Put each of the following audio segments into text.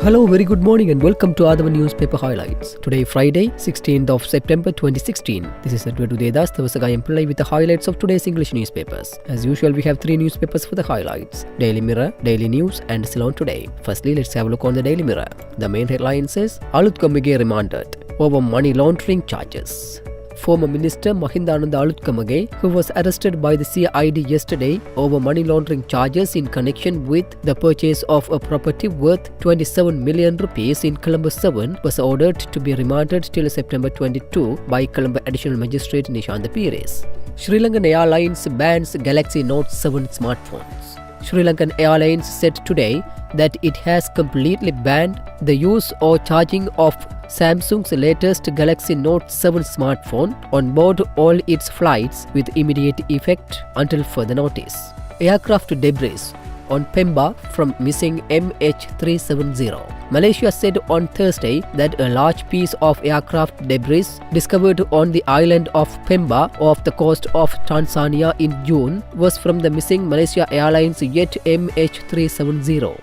Hello, very good morning and welcome to Athavan newspaper highlights. Today, Friday, 16th of September 2016. This is Edward Udedas, Thavasagayam Pillai with the highlights of today's English newspapers. As usual, we have three newspapers for the highlights: Daily Mirror, Daily News and Ceylon Today. Firstly, let's have a look on the Daily Mirror. The main headline says, Alutkamage remanded over money laundering charges. Former Minister Mahindananda Alutkamage, who was arrested by the CID yesterday over money laundering charges in connection with the purchase of a property worth 27 million rupees in Colombo 7, was ordered to be remanded till September 22 by Colombo Additional Magistrate Nishantha Pires. Sri Lankan Airlines bans Galaxy Note 7 smartphones. Sri Lankan Airlines said today that it has completely banned the use or charging of Samsung's latest Galaxy Note 7 smartphone on board all its flights with immediate effect until further notice. Aircraft debris on Pemba from missing MH370. Malaysia said on Thursday that a large piece of aircraft debris discovered on the island of Pemba off the coast of Tanzania in June was from the missing Malaysia Airlines jet MH370.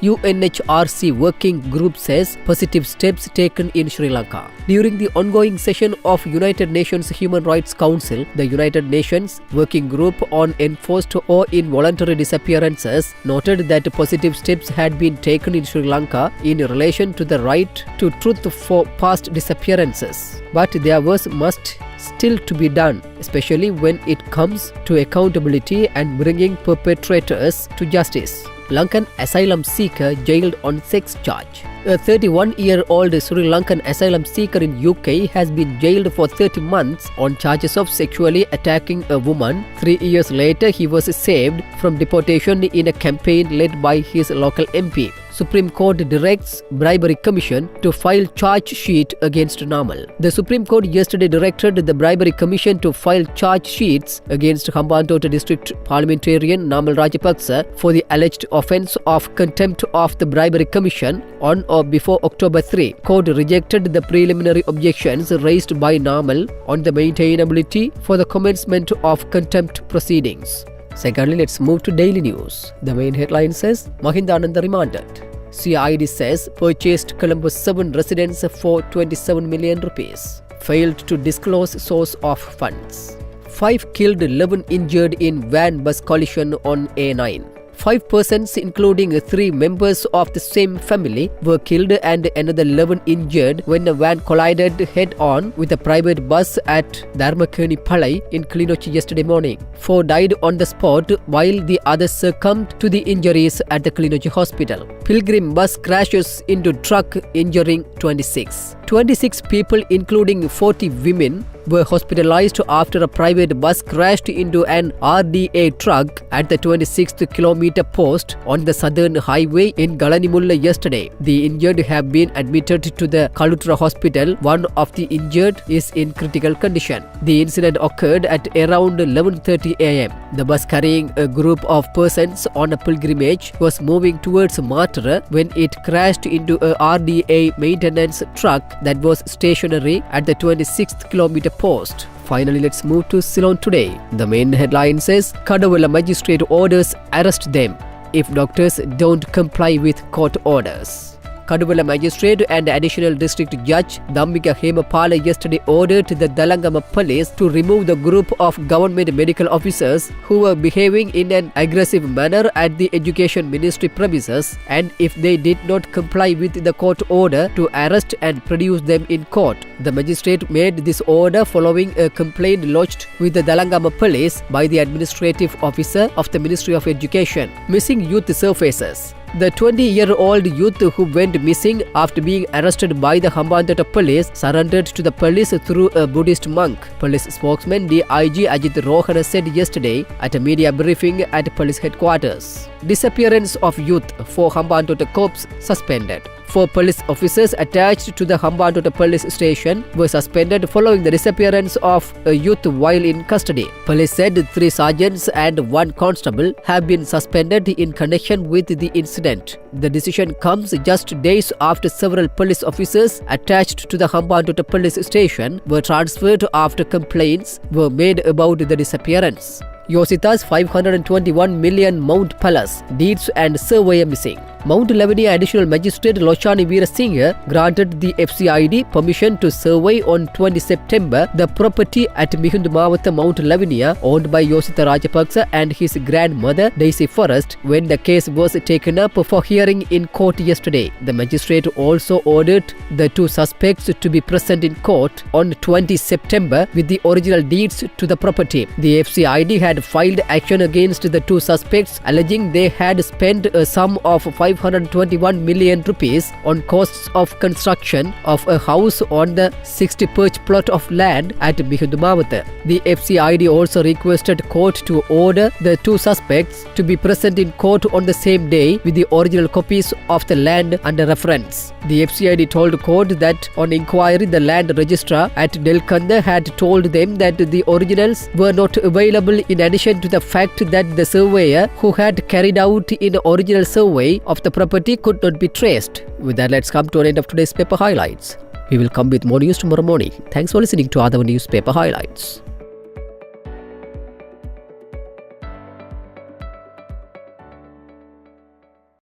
UNHRC working group says positive steps taken in Sri Lanka. During the ongoing session of United Nations Human Rights Council, the United Nations Working Group on Enforced or Involuntary Disappearances noted that positive steps had been taken in Sri Lanka in relation to the right to truth for past disappearances. But there was much still to be done, especially when it comes to accountability and bringing perpetrators to justice. Lankan asylum seeker jailed on sex charge. A 31-year-old Sri Lankan asylum seeker in UK has been jailed for 30 months on charges of sexually attacking a woman. 3 years later, he was saved from deportation in a campaign led by his local MP. Supreme Court directs Bribery Commission to file charge sheet against Namal. The Supreme Court yesterday directed the Bribery Commission to file charge sheets against Hambantota District Parliamentarian Namal Rajapaksa for the alleged offence of contempt of the Bribery Commission on or before October 3. Court rejected the preliminary objections raised by Namal on the maintainability for the commencement of contempt proceedings. Secondly, let's move to Daily News. The main headline says, Mahindananda remanded. CID says purchased Colombo 7 residence for 27 million rupees. Failed to disclose source of funds. 5 killed, 11 injured in van-bus collision on A9. 5 persons, including 3 members of the same family, were killed and another 11 injured when a van collided head-on with a private bus at Dharmakani Palai in Kilinochchi yesterday morning. 4 died on the spot while the others succumbed to the injuries at the Kilinochchi hospital. Pilgrim bus crashes into truck, injuring 26. 26 people, including 40 women, were hospitalized after a private bus crashed into an RDA truck at the 26th kilometer post on the southern highway in Galanimulla yesterday. The injured have been admitted to the Kalutra hospital. One of the injured is in critical condition. The incident occurred at around 11:30 am. The bus carrying a group of persons on a pilgrimage was moving towards Matara when it crashed into a RDA maintenance truck that was stationary at the 26th kilometer post. Finally, let's move to Ceylon Today. The main headline says, Kadawala magistrate orders arrest them if doctors don't comply with court orders. Kadawala magistrate and additional district judge Dhammika Hemapala yesterday ordered the Dalangama police to remove the group of government medical officers who were behaving in an aggressive manner at the Education Ministry premises, and if they did not comply with the court order, to arrest and produce them in court. The magistrate made this order following a complaint lodged with the Dalangama police by the administrative officer of the Ministry of Education. Missing youth surfaces. The 20-year-old youth who went missing after being arrested by the Hambantota police surrendered to the police through a Buddhist monk. Police spokesman DIG Ajit Rohana said yesterday at a media briefing at police headquarters. Disappearance of youth for Hambantota Corps suspended. 4 police officers attached to the Hambantota police station were suspended following the disappearance of a youth while in custody. Police said 3 sergeants and 1 constable have been suspended in connection with the incident. The decision comes just days after several police officers attached to the Hambantota police station were transferred after complaints were made about the disappearance. Yosita's 521 million Mount Palace deeds and surveyor missing. Mount Lavinia Additional Magistrate Lochani Veerasinghe granted the FCID permission to survey on 20 September the property at Mihundu Mawatha Mount Lavinia owned by Yositha Rajapaksa and his grandmother Daisy Forrest when the case was taken up for hearing in court yesterday. The magistrate also ordered the two suspects to be present in court on 20 September with the original deeds to the property. The FCID had filed action against the two suspects alleging they had spent a sum of 521 million rupees on costs of construction of a house on the 60 perch plot of land at Mihundu Mawatha. The FCID also requested court to order the two suspects to be present in court on the same day with the original copies of the land under reference. The FCID told court that on inquiry the land registrar at Delkanda had told them that the originals were not available, in addition to the fact that the surveyor who had carried out an original survey of the property could not be traced. With that, let's come to an end of today's paper highlights. We will come with more news tomorrow morning. Thanks for listening to Athavan Newspaper Highlights.